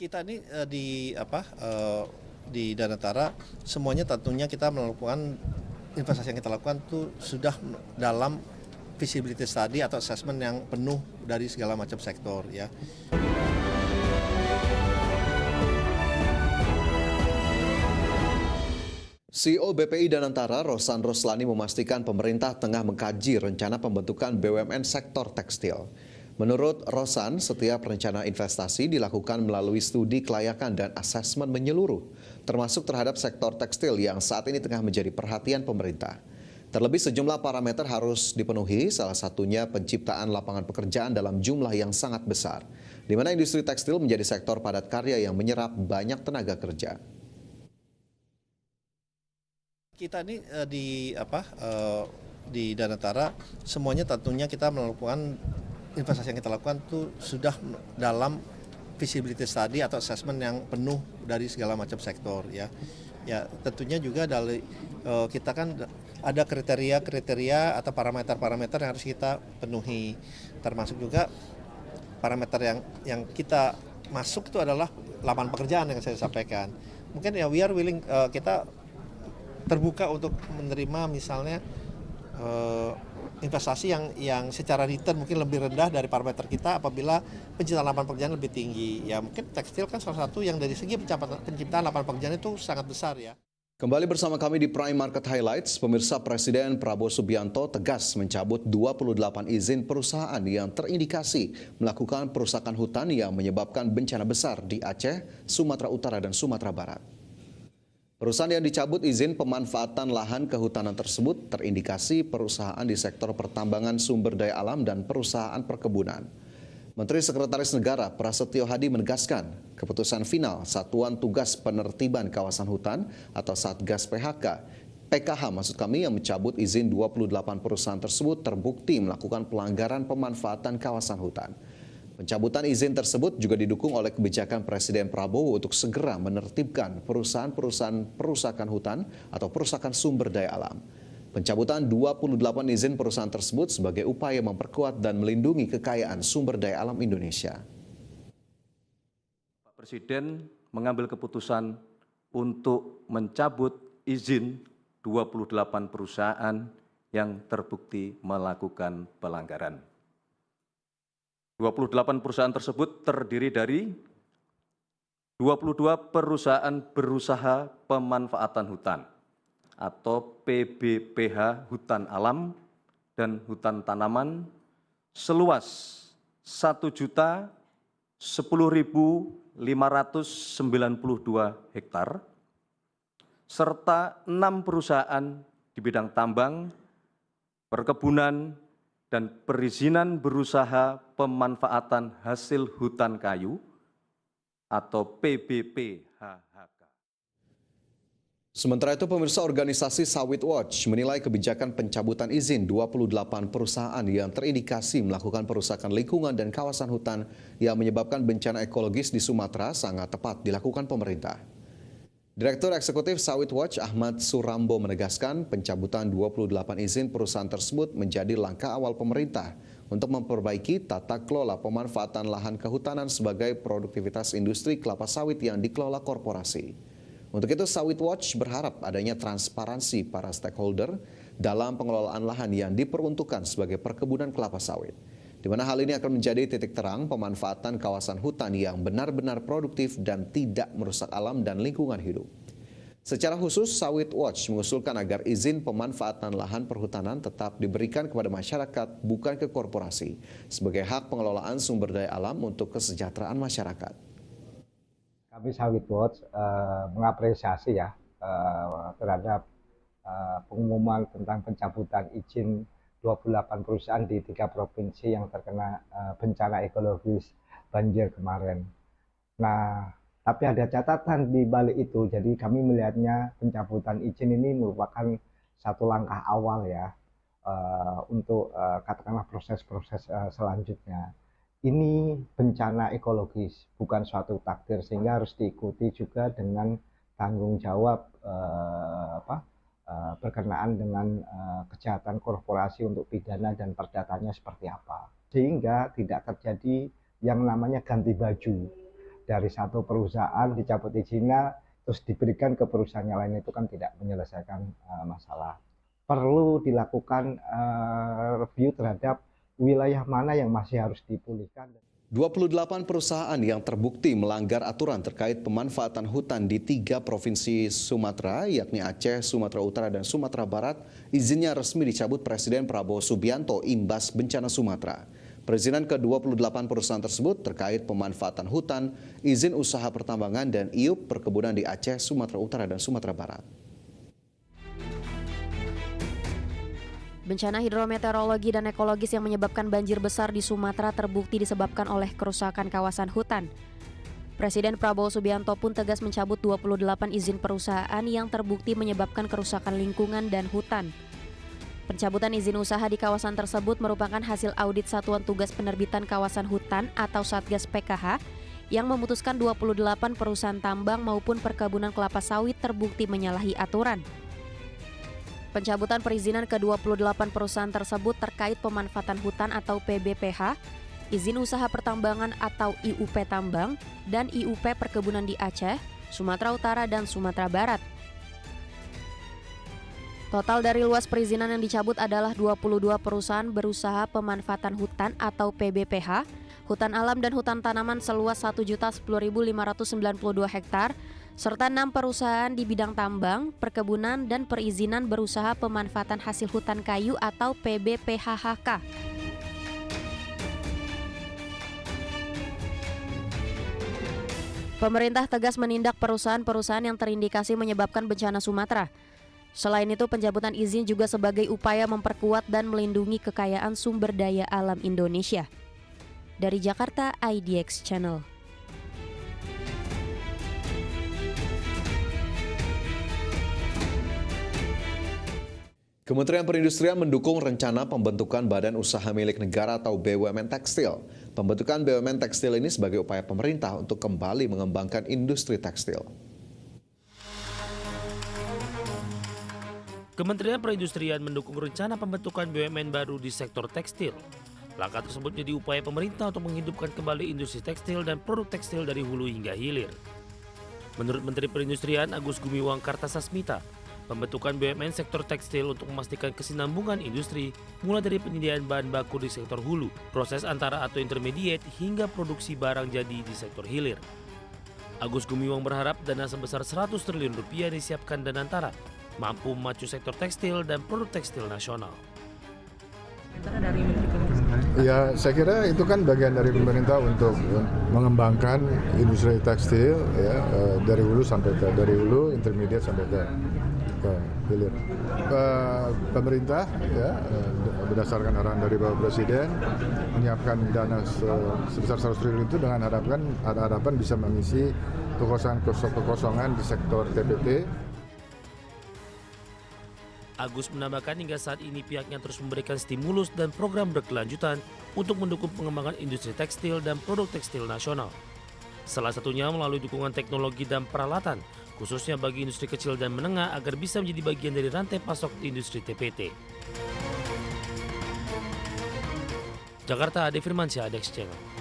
Kita ini di Danantara semuanya tentunya kita melakukan investasi yang kita lakukan itu sudah dalam feasibility study atau assessment yang penuh dari segala macam sektor ya. CEO BPI Danantara, Rosan Roslani memastikan pemerintah tengah mengkaji rencana pembentukan BUMN sektor tekstil. Menurut Rosan, setiap rencana investasi dilakukan melalui studi kelayakan dan asesmen menyeluruh, termasuk terhadap sektor tekstil yang saat ini tengah menjadi perhatian pemerintah. Terlebih sejumlah parameter harus dipenuhi, salah satunya penciptaan lapangan pekerjaan dalam jumlah yang sangat besar, di mana industri tekstil menjadi sektor padat karya yang menyerap banyak tenaga kerja. Kita ini di Danantara semuanya tentunya kita melakukan investasi yang kita lakukan itu sudah dalam feasibility study atau assessment yang penuh dari segala macam sektor ya. Ya tentunya juga dari kita kan ada kriteria-kriteria atau parameter-parameter yang harus kita penuhi, termasuk juga parameter yang kita masuk itu adalah lapangan pekerjaan yang saya sampaikan. Mungkin ya we are willing, kita terbuka untuk menerima misalnya investasi yang secara return mungkin lebih rendah dari parameter kita apabila penciptaan lapangan pekerjaan lebih tinggi. Ya mungkin tekstil kan salah satu yang dari segi penciptaan lapangan pekerjaan itu sangat besar ya. Kembali bersama kami di Prime Market Highlights, pemirsa. Presiden Prabowo Subianto tegas mencabut 28 izin perusahaan yang terindikasi melakukan perusakan hutan yang menyebabkan bencana besar di Aceh, Sumatera Utara, dan Sumatera Barat. Perusahaan yang dicabut izin pemanfaatan lahan kehutanan tersebut terindikasi perusahaan di sektor pertambangan sumber daya alam dan perusahaan perkebunan. Menteri Sekretaris Negara Prasetyo Hadi menegaskan keputusan final Satuan Tugas Penertiban Kawasan Hutan atau Satgas PKH maksud kami yang mencabut izin 28 perusahaan tersebut terbukti melakukan pelanggaran pemanfaatan kawasan hutan. Pencabutan izin tersebut juga didukung oleh kebijakan Presiden Prabowo untuk segera menertibkan perusahaan-perusahaan perusakan hutan atau perusakan sumber daya alam. Pencabutan 28 izin perusahaan tersebut sebagai upaya memperkuat dan melindungi kekayaan sumber daya alam Indonesia. Pak Presiden mengambil keputusan untuk mencabut izin 28 perusahaan yang terbukti melakukan pelanggaran. 28 perusahaan tersebut terdiri dari 22 perusahaan berusaha pemanfaatan hutan atau PBPH hutan alam dan hutan tanaman seluas 1.010.592 hektar serta 6 perusahaan di bidang tambang, perkebunan, dan perizinan berusaha pemanfaatan hasil hutan kayu atau PBPHHK. Sementara itu, pemirsa, organisasi Sawit Watch menilai kebijakan pencabutan izin 28 perusahaan yang terindikasi melakukan perusakan lingkungan dan kawasan hutan yang menyebabkan bencana ekologis di Sumatera sangat tepat dilakukan pemerintah. Direktur Eksekutif Sawit Watch Ahmad Surambo menegaskan pencabutan 28 izin perusahaan tersebut menjadi langkah awal pemerintah untuk memperbaiki tata kelola pemanfaatan lahan kehutanan sebagai produktivitas industri kelapa sawit yang dikelola korporasi. Untuk itu, Sawit Watch berharap adanya transparansi para stakeholder dalam pengelolaan lahan yang diperuntukkan sebagai perkebunan kelapa sawit, di mana hal ini akan menjadi titik terang pemanfaatan kawasan hutan yang benar-benar produktif dan tidak merusak alam dan lingkungan hidup. Secara khusus, Sawit Watch mengusulkan agar izin pemanfaatan lahan perhutanan tetap diberikan kepada masyarakat, bukan ke korporasi, sebagai hak pengelolaan sumber daya alam untuk kesejahteraan masyarakat. Kami Sawit Watch mengapresiasi terhadap pengumuman tentang pencabutan izin 28 perusahaan di 3 provinsi yang terkena bencana ekologis banjir kemarin. Nah, tapi ada catatan di balik itu. Jadi kami melihatnya pencabutan izin ini merupakan satu langkah awal untuk katakanlah proses-proses selanjutnya. Ini bencana ekologis, bukan suatu takdir, sehingga harus diikuti juga dengan tanggung jawab berkenaan dengan kejahatan korporasi untuk pidana dan perdatanya seperti apa. Sehingga tidak terjadi yang namanya ganti baju. dari satu perusahaan dicabut izinnya terus diberikan ke perusahaan yang lain, itu kan tidak menyelesaikan masalah. Perlu dilakukan review terhadap wilayah mana yang masih harus dipulihkan. 28 perusahaan yang terbukti melanggar aturan terkait pemanfaatan hutan di 3 provinsi Sumatera, yakni Aceh, Sumatera Utara, dan Sumatera Barat, izinnya resmi dicabut Presiden Prabowo Subianto imbas bencana Sumatera. Perizinan ke-28 perusahaan tersebut terkait pemanfaatan hutan, izin usaha pertambangan, dan IUP perkebunan di Aceh, Sumatera Utara, dan Sumatera Barat. Bencana hidrometeorologi dan ekologis yang menyebabkan banjir besar di Sumatera terbukti disebabkan oleh kerusakan kawasan hutan. Presiden Prabowo Subianto pun tegas mencabut 28 izin perusahaan yang terbukti menyebabkan kerusakan lingkungan dan hutan. Pencabutan izin usaha di kawasan tersebut merupakan hasil audit Satuan Tugas Penerbitan Kawasan Hutan atau Satgas PKH yang memutuskan 28 perusahaan tambang maupun perkebunan kelapa sawit terbukti menyalahi aturan. Pencabutan perizinan ke-28 perusahaan tersebut terkait pemanfaatan hutan atau PBPH, izin usaha pertambangan atau IUP tambang, dan IUP perkebunan di Aceh, Sumatera Utara, dan Sumatera Barat. Total dari luas perizinan yang dicabut adalah 22 perusahaan berusaha pemanfaatan hutan atau PBPH, hutan alam dan hutan tanaman seluas 1.010.592 hektar, serta 6 perusahaan di bidang tambang, perkebunan, dan perizinan berusaha pemanfaatan hasil hutan kayu atau PBPHHK. Pemerintah tegas menindak perusahaan-perusahaan yang terindikasi menyebabkan bencana Sumatera. Selain itu, pencabutan izin juga sebagai upaya memperkuat dan melindungi kekayaan sumber daya alam Indonesia. Dari Jakarta, IDX Channel. Kementerian Perindustrian mendukung rencana pembentukan Badan Usaha Milik Negara atau BUMN Tekstil. Pembentukan BUMN Tekstil ini sebagai upaya pemerintah untuk kembali mengembangkan industri tekstil. Kementerian Perindustrian mendukung rencana pembentukan BUMN baru di sektor tekstil. Langkah tersebut jadi upaya pemerintah untuk menghidupkan kembali industri tekstil dan produk tekstil dari hulu hingga hilir. Menurut Menteri Perindustrian Agus Gumiwang Kartasasmita, pembentukan BUMN sektor tekstil untuk memastikan kesinambungan industri mulai dari penyediaan bahan baku di sektor hulu, proses antara atau intermediate hingga produksi barang jadi di sektor hilir. Agus Gumiwang berharap dana sebesar 100 triliun rupiah disiapkan dan antara mampu memacu sektor tekstil dan produk tekstil nasional. Ya, saya kira itu kan bagian dari pemerintah untuk mengembangkan industri tekstil ya, dari hulu sampai ke intermediate sampai ke hilir. Pemerintah ya, berdasarkan arahan dari Bapak Presiden menyiapkan dana sebesar 100 triliun itu dengan harapan bisa mengisi kekosongan di sektor TPP. Agus menambahkan hingga saat ini pihaknya terus memberikan stimulus dan program berkelanjutan untuk mendukung pengembangan industri tekstil dan produk tekstil nasional. Salah satunya melalui dukungan teknologi dan peralatan, khususnya bagi industri kecil dan menengah agar bisa menjadi bagian dari rantai pasok di industri TPT. Jakarta, Ade Firmansyah, IDX Channel.